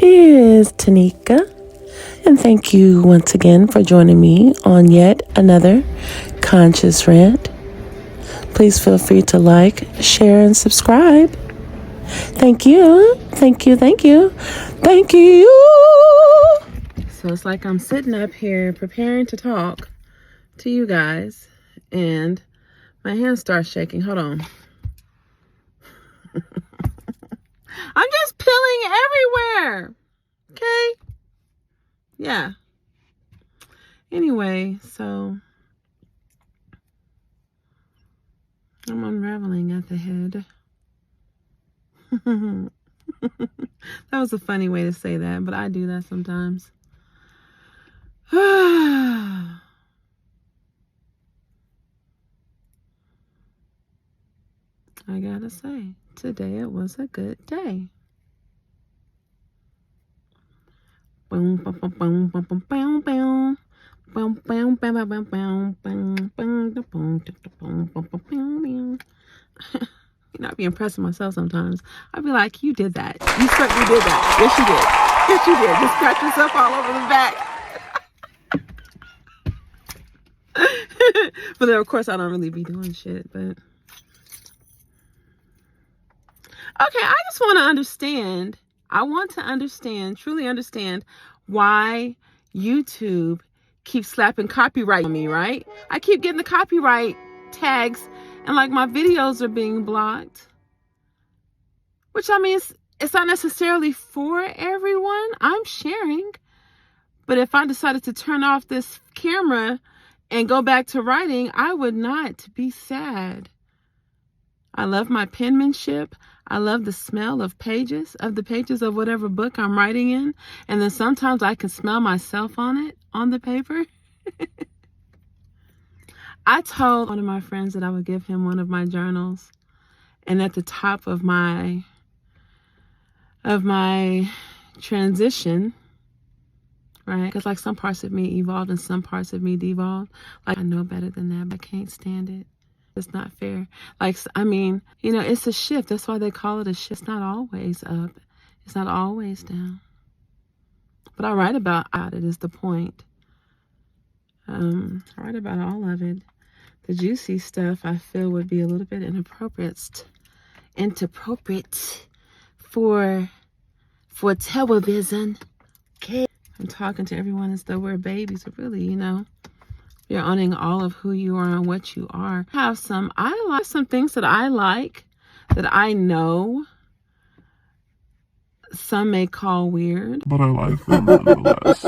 is Tanika, and thank you once again for joining me on yet another Conscious Rant. Please feel free to like, share, and subscribe. Thank you, thank you, thank you, thank you. So it's like I'm sitting up here preparing to talk to you guys, and my hands start shaking. Hold on. I'm just peeling everywhere. Okay? Yeah. Anyway, so I'm unraveling at the head. That was a funny way to say that, but I do that sometimes. I gotta say, today it was a good day. Boom, boom, boom, boom, boom, boom, boom, boom. Boom, boom, boom, boom, boom, boom, boom, boom, boom, boom, boom, boom. You know, I'd be impressed with myself sometimes. I'd be like, you did that. You certainly did that. Yes, you did. Yes, you did. Just scratch yourself all over the back. But then, of course, I don't really be doing shit. But okay, I just want to understand. I want to understand, truly understand, why YouTube keeps slapping copyright on me, right? I keep getting the copyright tags, and like my videos are being blocked. Which, I mean, it's not necessarily for everyone. I'm sharing. But if I decided to turn off this camera and go back to writing, I would not be sad. I love my penmanship. I love the smell of the pages of whatever book I'm writing in. And then sometimes I can smell myself on the paper. I told one of my friends that I would give him one of my journals. And at the top of my transition, right? Because like some parts of me evolved and some parts of me devolved. Like I know better than that, but I can't stand it. It's not fair. Like, I mean, you know, it's a shift. That's why they call it a shift. It's not always up. It's not always down. But I write about it is the point. I write about all of it. The juicy stuff I feel would be a little bit inappropriate for television. Okay. I'm talking to everyone as though we're babies, but really, you know, you're owning all of who you are and what you are. I like some things that I like, that I know some may call weird, but I like them nonetheless.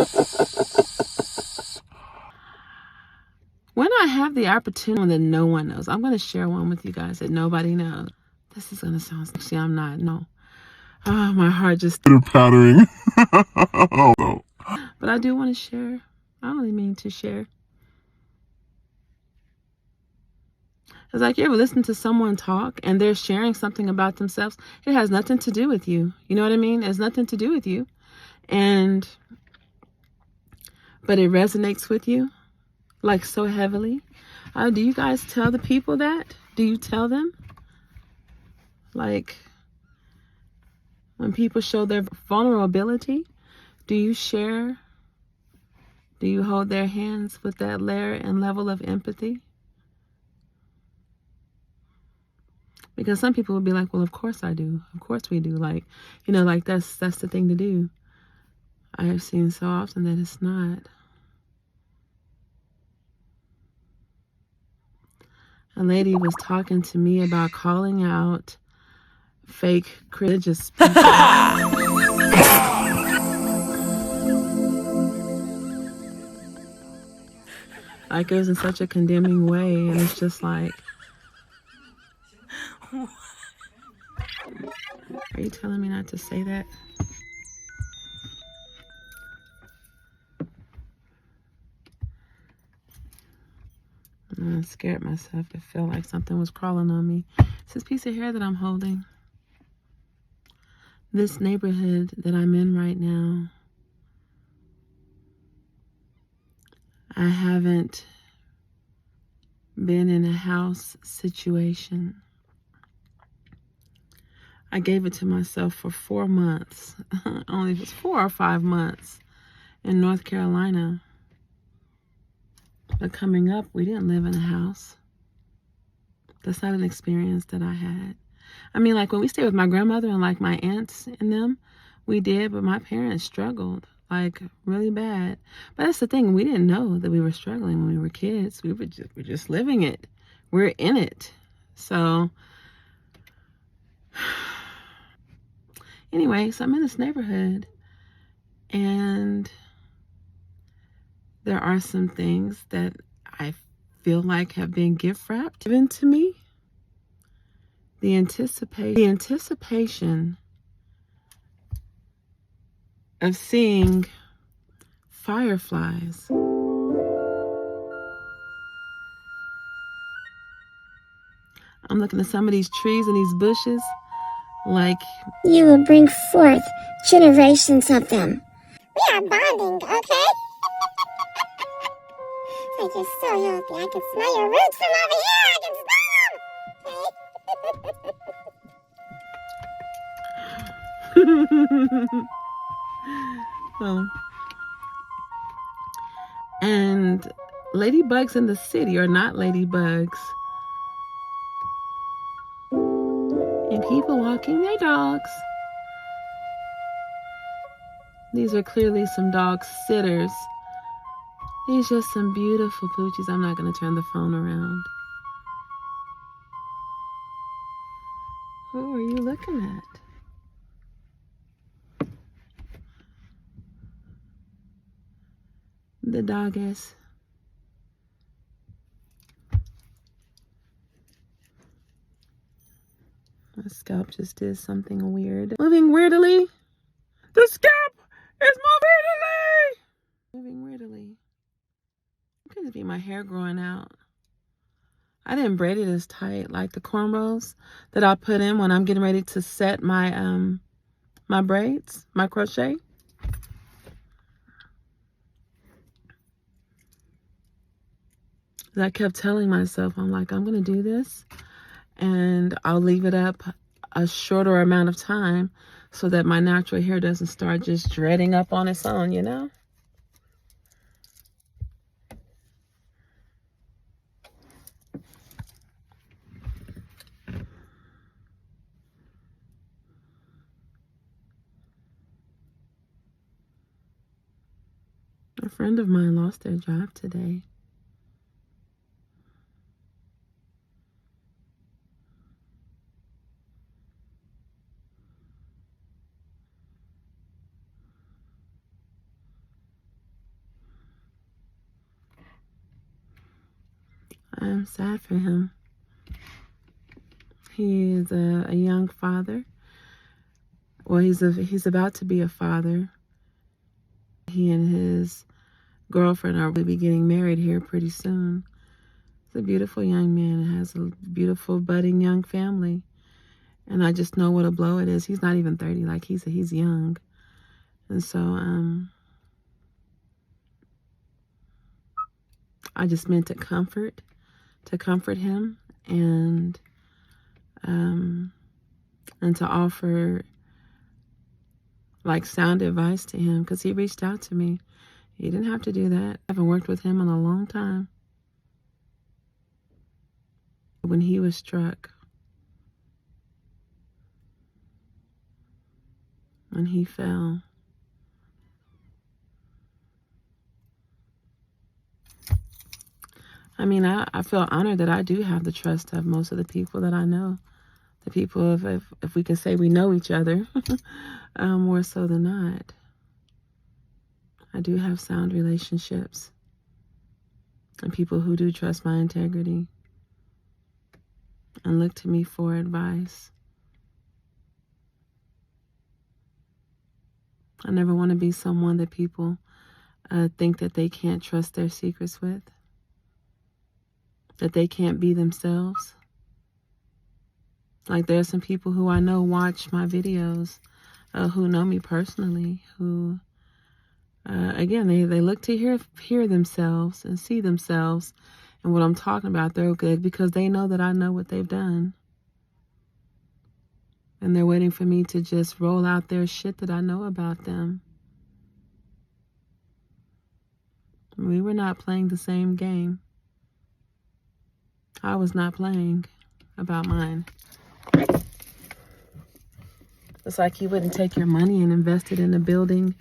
When I have the opportunity that no one knows, I'm going to share one with you guys that nobody knows. This is going to sound sexy. I'm not. No. Oh, my heart just pattering. Oh, no. But I do want to share. I only mean to share. It's like you ever listen to someone talk and they're sharing something about themselves. It has nothing to do with you. You know what I mean? It has nothing to do with you. But it resonates with you like so heavily. Do you guys tell the people that? Do you tell them? Like when people show their vulnerability, do you share? Do you hold their hands with that layer and level of empathy? Because some people would be like, well, of course I do. Of course we do. Like, you know, like that's the thing to do. I have seen so often that it's not. A lady was talking to me about calling out fake religious people. Like it was in such a condemning way, and it's just like, are you telling me not to say that? I scared myself. I felt like something was crawling on me. It's this piece of hair that I'm holding. This neighborhood that I'm in right now, I haven't been in a house situation. I gave it to myself for 4 months. Only it was 4 or 5 months in North Carolina. But coming up, we didn't live in a house. That's not an experience that I had. I mean, like when we stayed with my grandmother and like my aunts and them, we did, but my parents struggled like really bad. But that's the thing, we didn't know that we were struggling when we were kids. We're just living it. We're in it. So anyway, so I'm in this neighborhood and there are some things that I feel like have been gift wrapped given to me. The anticipation of seeing fireflies. I'm looking at some of these trees and these bushes like you will bring forth generations of them. We are bonding, okay? I just saw you. I can smell your roots from over here. I can smell them. well, and ladybugs in the city are not ladybugs. And people walking their dogs. These are clearly some dog sitters. These are just some beautiful poochies. I'm not going to turn the phone around. Who are you looking at? The dog is. My scalp just did something weird. Moving weirdly. The scalp is moving weirdly. It could be my hair growing out. I didn't braid it as tight like the cornrows that I put in when I'm getting ready to set my my braids, my crochet. I kept telling myself, I'm like, I'm gonna do this and I'll leave it up a shorter amount of time so that my natural hair doesn't start just dreading up on its own, you know? A friend of mine lost their job today. I am sad for him. He is a young father. Well, he's about to be a father. He and his girlfriend are going to be getting married here pretty soon. He's a beautiful young man and has a beautiful budding young family. And I just know what a blow it is. He's not even 30, like he's young. And so I just meant to comfort him and to offer like sound advice to him because he reached out to me. He didn't have to do that. I haven't worked with him in a long time. When he was struck, when he fell, I mean, I feel honored that I do have the trust of most of the people that I know. The people, if we can say we know each other, more so than not. I do have sound relationships and people who do trust my integrity and look to me for advice. I never want to be someone that people think that they can't trust their secrets with, that they can't be themselves. Like there are some people who I know watch my videos, who know me personally, who, again, they look to hear themselves and see themselves and what I'm talking about. They're good because they know that I know what they've done. And they're waiting for me to just roll out their shit that I know about them. We were not playing the same game. I was not playing about mine. It's like you wouldn't take your money and invest it in a building,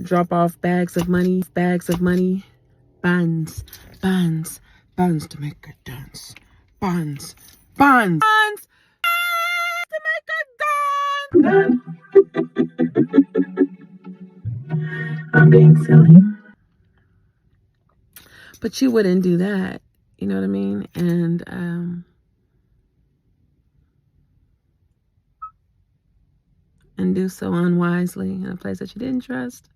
drop off bags of money, buns to make a dance, buns to make a dance. I'm being silly. But you wouldn't do that, you know what I mean? And do so unwisely in a place that you didn't trust.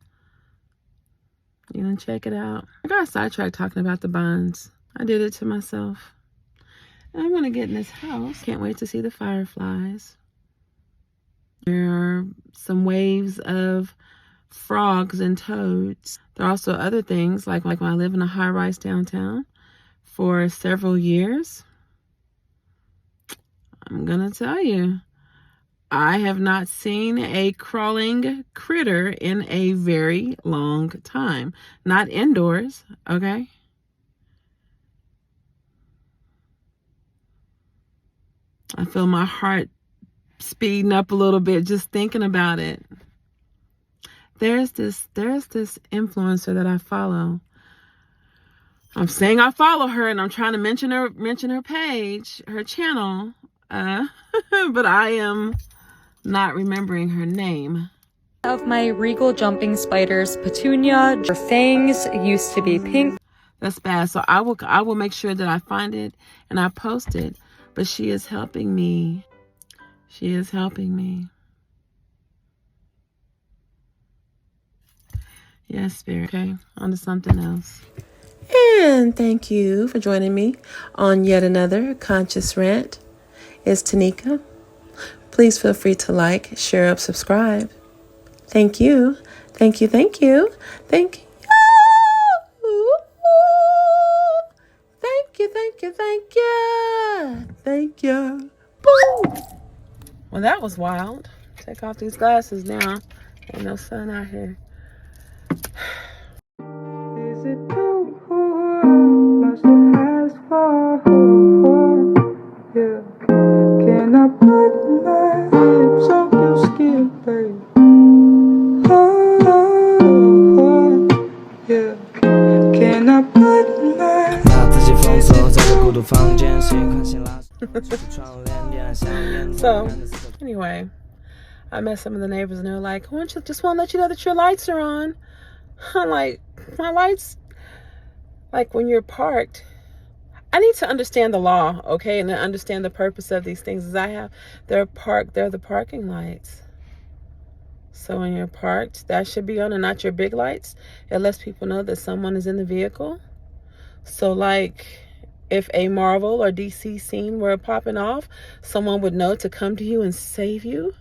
You didn't check it out. I got sidetracked talking about the bonds. I did it to myself. And I'm gonna get in this house. Can't wait to see the fireflies. There are some waves of frogs and toads. There are also other things, like when I live in a high-rise downtown for several years. I'm gonna tell you, I have not seen a crawling critter in a very long time. Not indoors, okay? I feel my heart speeding up a little bit just thinking about it. There's this influencer that I follow. I'm saying I follow her, and I'm trying to mention her page, her channel, but I am not remembering her name. Of my regal jumping spiders, Petunia. Her fangs used to be pink. That's bad. So I will make sure that I find it and I post it. But she is helping me. She is helping me. Yes, Spirit. Okay, on to something else. And thank you for joining me on yet another Conscious Rant. ItsTeneca. Please feel free to like, share up, subscribe. Thank you. Thank you. Thank you. Thank you. Thank you. Thank you. Thank you. Thank you. Boom. Well, that was wild. Take off these glasses now. Ain't no sun out here. Is it too much to ask for? Yeah. Can I put my lips on your skin, babe? Oh, yeah. Can I put my 把自己封锁在这孤独房间，谁看醒了？出窗帘点燃香烟。 So, anyway, I met some of the neighbors and they were like, "Why don't you just want to let you know that your lights are on?" I'm like, my lights, like when you're parked, I need to understand the law, okay, and then understand the purpose of these things. They're the parking lights. So when you're parked, that should be on and not your big lights. It lets people know that someone is in the vehicle. So like if a Marvel or DC scene were popping off, someone would know to come to you and save you.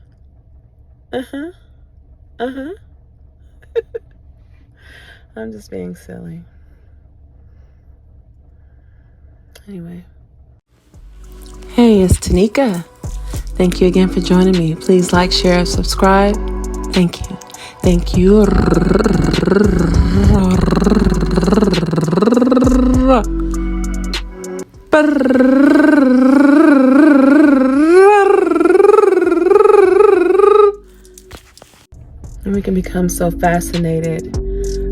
I'm just being silly. Anyway. Hey, it's Tanika. Thank you again for joining me. Please like, share, and subscribe. Thank you. Thank you. And we can become so fascinated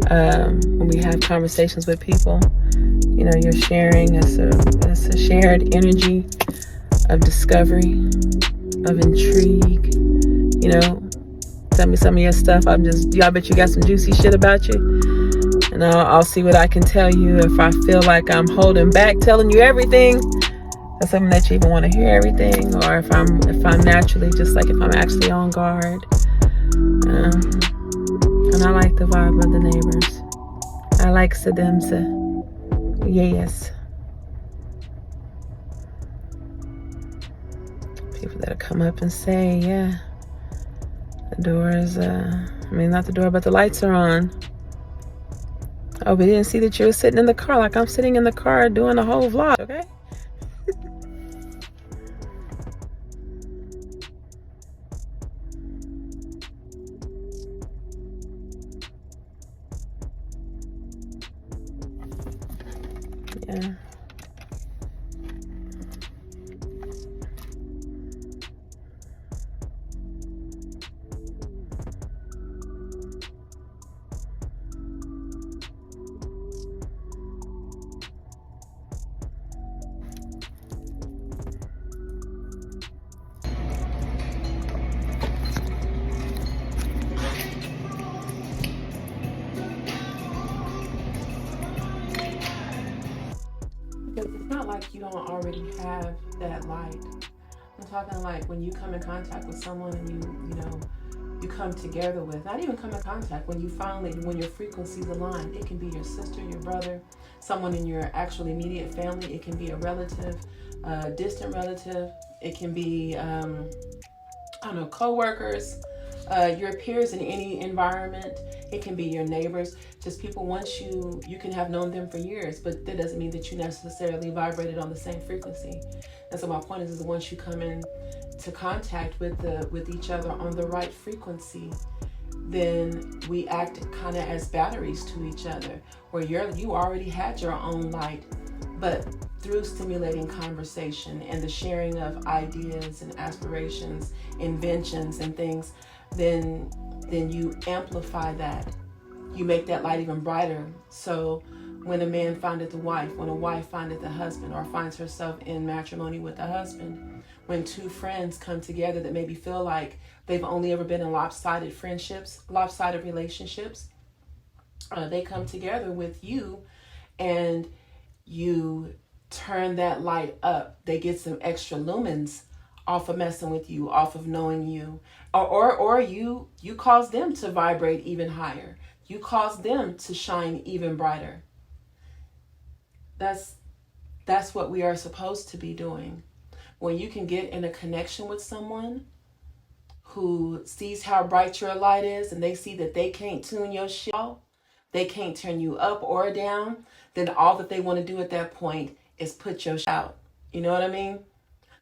when we have conversations with people. You know, you're sharing. It's a shared energy of discovery, of intrigue. You know, tell me some of your stuff. I bet you got some juicy shit about you. And I'll see what I can tell you. If I feel like I'm holding back telling you everything, that's something that you even want to hear everything. Or if I'm naturally, just like if I'm actually on guard. And I like the vibe of the neighbors. I like Sedemsa. Yes. People that'll come up and say, yeah, the door is, not the door, but the lights are on. Oh, we didn't see that you were sitting in the car. Like I'm sitting in the car doing the whole vlog, okay? Yeah. Because it's not like you don't already have that light. I'm talking like when you come in contact with someone and you come together with, not even come in contact, when your frequencies align, it can be your sister, your brother, someone in your actual immediate family, it can be a relative, a distant relative, it can be, I don't know, co-workers, your peers in any environment. It can be your neighbors, just people once you can have known them for years, but that doesn't mean that you necessarily vibrated on the same frequency. And so my point is once you come in to contact with each other on the right frequency, then we act kind of as batteries to each other, where you already had your own light, but through stimulating conversation and the sharing of ideas and aspirations, inventions and things, then you amplify that. You make that light even brighter. So when a man findeth a wife, when a wife findeth a husband, or finds herself in matrimony with a husband, when two friends come together that maybe feel like they've only ever been in lopsided friendships, lopsided relationships, they come together with you and you turn that light up. They get some extra lumens off of messing with you, off of knowing you, or you cause them to vibrate even higher. You cause them to shine even brighter. That's what we are supposed to be doing. When you can get in a connection with someone who sees how bright your light is and they see that they can't tune your shit off, they can't turn you up or down, then all that they want to do at that point is put your shit out. You know what I mean?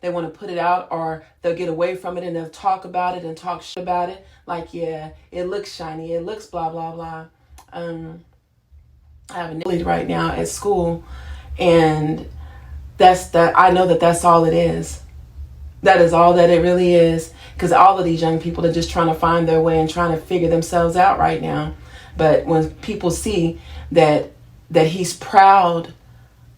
They want to put it out, or they'll get away from it and they'll talk about it and talk shit about it. Like, yeah, it looks shiny, it looks blah, blah, blah. I have a lead right now at school, and I know that that's all it is. That is all that it really is. Because all of these young people are just trying to find their way and trying to figure themselves out right now. But when people see that he's proud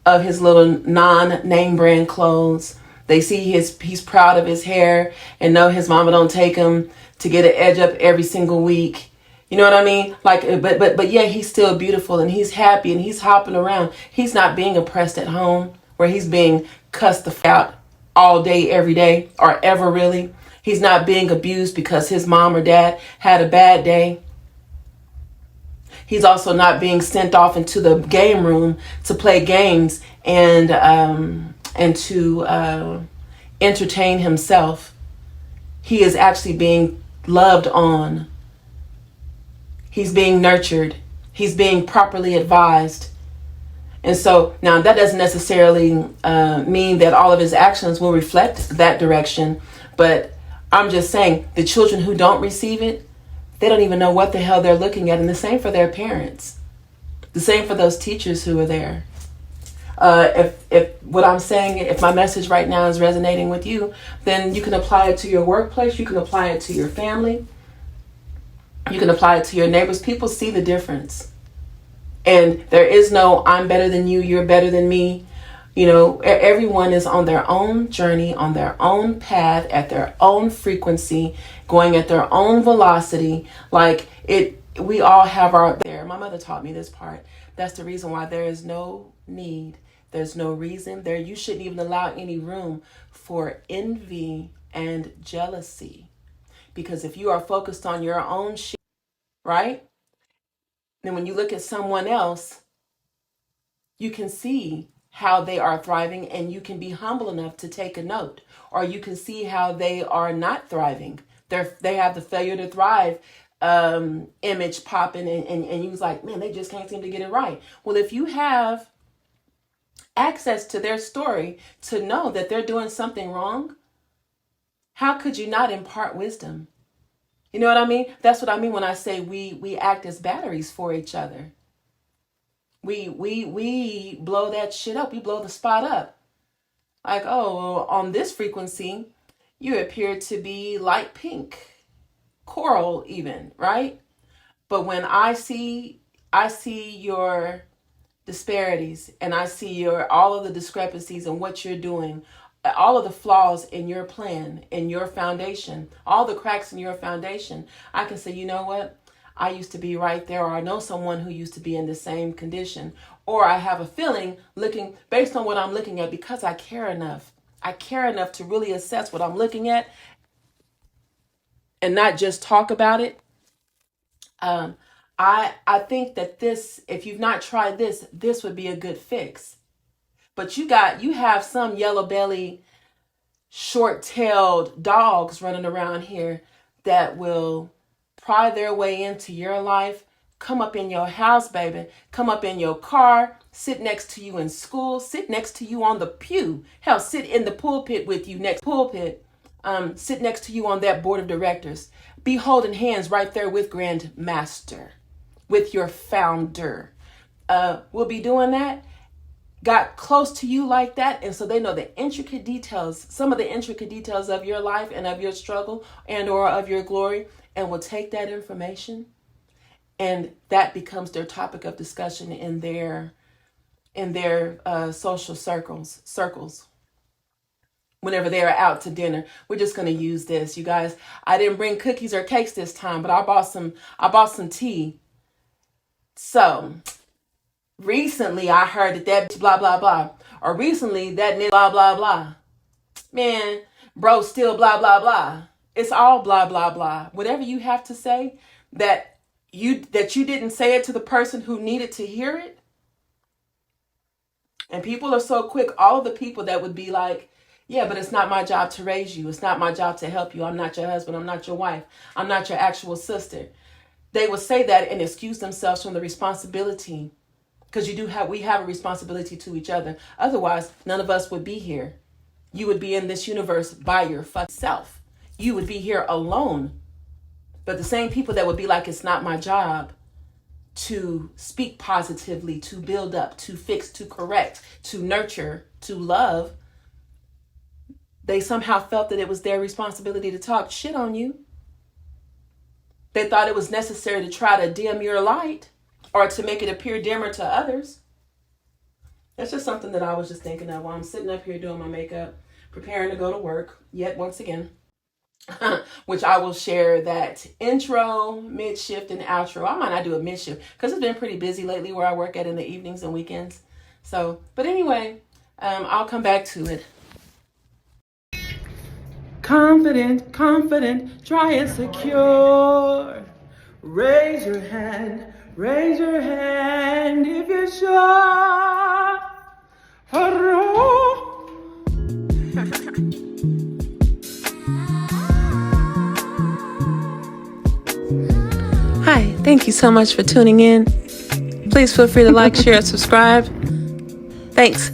of his little non-name brand clothes, they see he's proud of his hair and know his mama don't take him to get an edge up every single week. You know what I mean? Like, but yeah, he's still beautiful and he's happy and he's hopping around. He's not being oppressed at home where he's being cussed the f out all day, every day, or ever really. He's not being abused because his mom or dad had a bad day. He's also not being sent off into the game room to play games and to entertain himself. He is actually being loved on. He's being nurtured. He's being properly advised. And so now that doesn't necessarily mean that all of his actions will reflect that direction. But I'm just saying the children who don't receive it, they don't even know what the hell they're looking at. And the same for their parents. The same for those teachers who are there. If what I'm saying, if my message right now is resonating with you, then you can apply it to your workplace. You can apply it to your family. You can apply it to your neighbors. People see the difference. And there is no, I'm better than you, you're better than me. You know, everyone is on their own journey, on their own path, at their own frequency, going at their own velocity. Like we all have our there. My mother taught me this part. That's the reason why there is no need. There's no reason there. You shouldn't even allow any room for envy and jealousy. Because if you are focused on your own shit, right? Then when you look at someone else, you can see how they are thriving and you can be humble enough to take a note. Or you can see how they are not thriving. They have the failure to thrive image popping and you was like, man, they just can't seem to get it right. Well, if you have access to their story to know that they're doing something wrong, how could you not impart wisdom? You know what I mean? That's what I mean when I say we act as batteries for each other. We blow that shit up. We blow the spot up. Like, oh, well, on this frequency, you appear to be light pink, coral even, right? But when I see your disparities, and I see your all of the discrepancies in what you're doing, all of the flaws in your plan, in your foundation, all the cracks in your foundation, I can say, you know what? I used to be right there, or I know someone who used to be in the same condition, or I have a feeling looking based on what I'm looking at, because I care enough. I care enough to really assess what I'm looking at and not just talk about it. I think that this, if you've not tried this, this would be a good fix. But you have some yellow belly, short-tailed dogs running around here that will pry their way into your life, come up in your house, baby, come up in your car, sit next to you in school, sit next to you on the pew, hell, sit in the pulpit with you next pulpit, sit next to you on that board of directors, be holding hands right there with Grandmaster, with your founder. We'll be doing that. Got close to you like that, and so they know the intricate details, some of the intricate details of your life and of your struggle and or of your glory, and will take that information, and that becomes their topic of discussion in their social circles. Whenever they are out to dinner, we're just going to use this, you guys. I didn't bring cookies or cakes this time, but I bought some tea. So recently I heard that blah blah blah, or recently that blah blah blah. Man, bro, still blah blah blah. It's all blah blah blah. Whatever you have to say that you didn't say it to the person who needed to hear it. And people are so quick, all of the people that would be like, yeah, but it's not my job to raise you. It's not my job to help you. I'm not your husband. I'm not your wife. I'm not your actual sister. They would say that and excuse themselves from the responsibility, because we have a responsibility to each other. Otherwise, none of us would be here. You would be in this universe by your fucking self. You would be here alone. But the same people that would be like, it's not my job to speak positively, to build up, to fix, to correct, to nurture, to love, they somehow felt that it was their responsibility to talk shit on you. They thought it was necessary to try to dim your light or to make it appear dimmer to others. That's just something that I was just thinking of while I'm sitting up here doing my makeup, preparing to go to work, yet once again, which I will share that intro, mid-shift, and outro. I might not do a mid-shift because it's been pretty busy lately where I work at in the evenings and weekends. So, but anyway, I'll come back to it. Confident, try and secure. Raise your hand if you're sure. Hi, thank you so much for tuning in. Please feel free to like, share, and subscribe. Thanks.